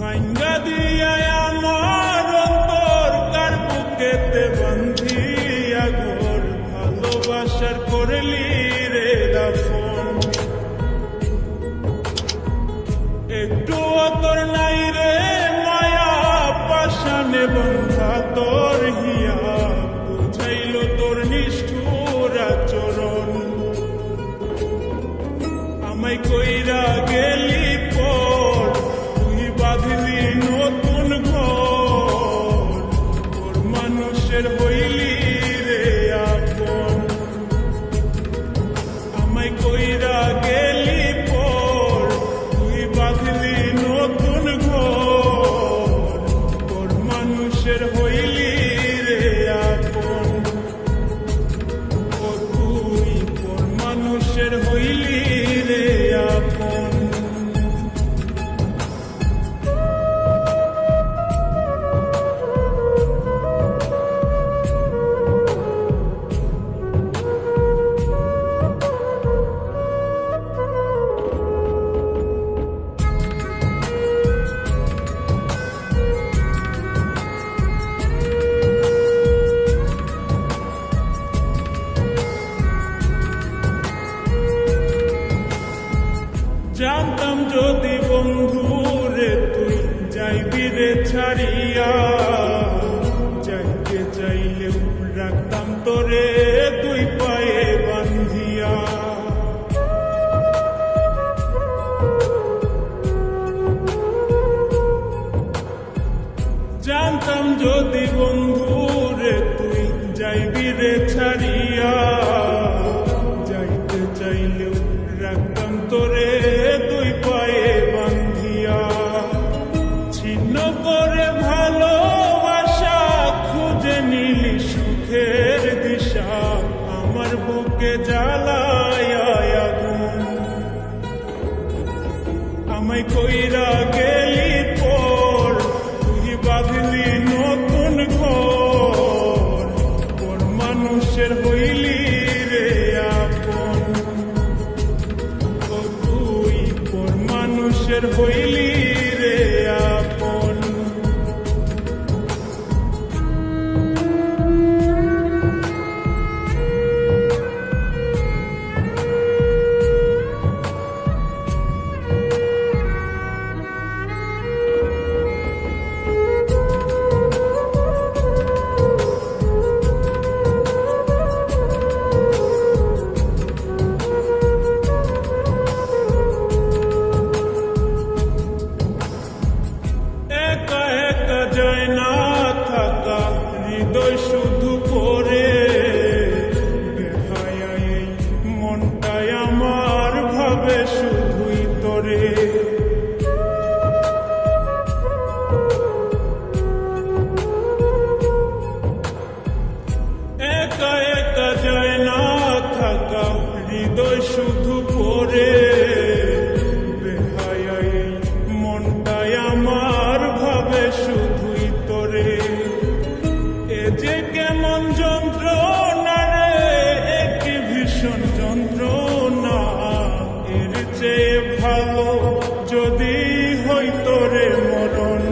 ভাঙ্গা দিয়া আমার অন্তর কার বুকেতে বান্ধিয়া ঘর ভালোবাসার করলি রে দাফন। একটু তোর নাই রে মায়া পাশানে বন্ধা তোর হিয়া বুঝাইল তোর নিষ্ঠুর আচরণ। আমায় কইরা গেলি পর তুই বাঁধলি নতুন ঘর তোর মানুষের হইলি রে আপন। আমায় কইরা গেলি পর তুই বাঁধলি নতুন ঘর তোর মানুষের হইলি রে আপন। ও তুই তোর মানুষের হইলি রে আপন। জানতাম যদি বন্ধু রে তুই যাইবি রে ছাড়িয়া, যাইতে চাইলেও রাখতাম তোরে তুই পায়ে বান্ধিয়া। জানতাম যদি বন্ধু রে তুই যাইবি রে ছাড়িয়া, যাইতে চাইলেও রাখতাম তোরে তুই পায়ে বান্ধিয়া। ছিন্ন করে ভালোবাসা খুঁজে নিলি সুখের দিশা আমার বুকে জ্বালায় আগুন। আমায় কইরা গেলি পর তুই বাঁধলি নতুন ঘর তোর মানুষের হইলি রে আপন। ও তুই তোর মানুষের হইলি রে আপন। একা একা যায় না থাকা হৃদয় শুধু পড়ে বেহায়া এই মনটাই আমার ভাবে শুধুই তোরে। একা একা যায় না থাকা হৃদয় শুধু পড়ে বেহায়া এই মনটাই আমার ভাবে শুধুই তোরে। এ যে কেমন যন্ত্রণা রে এক ভীষণ যন্ত্রণা, এর চেয়ে ভালো যদি হইতো রে মরণ।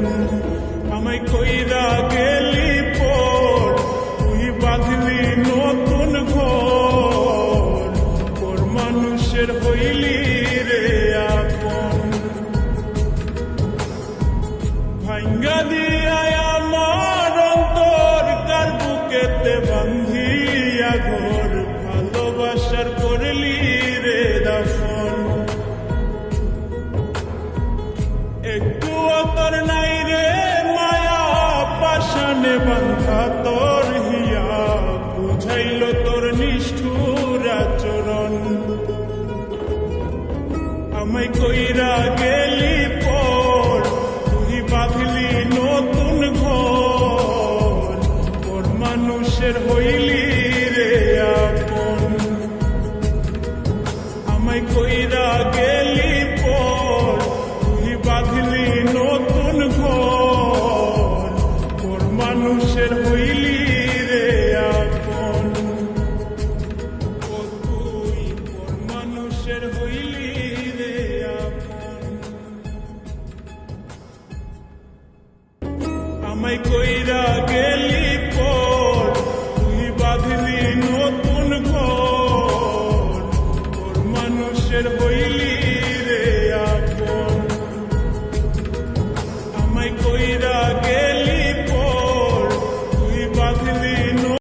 আমায় কইরা গেলি পর তুই বাঁধলি নতুন ঘর তোর মানুষের হইলি রে আপন। ভাঙ্গা দিয়া আমার অন্তর কার বুকেতে বান্ধিয়া ঘর ভালোবাসার করলি রে দাফন। একটু তোর নাই রে মায়া পাশানে বান্ধা তোর হিয়া বুঝাইল তোর নিষ্ঠুর আচরণ। আমায় কইরা গেলি পর তুই বাঁধলি নতুন ঘর তোর মানুষের হইলি রে আপন। আমায় কইরা গেলি পর তুই বাঁধলি নতুন ঘর তোর মানুষের হইলি রে আপন। ও তুই তোর মানুষের হইলি রে আপন। আমায় কইরা গেলি পর তুই বাঁধলি নতুন ঘর, ওর মানুষের হই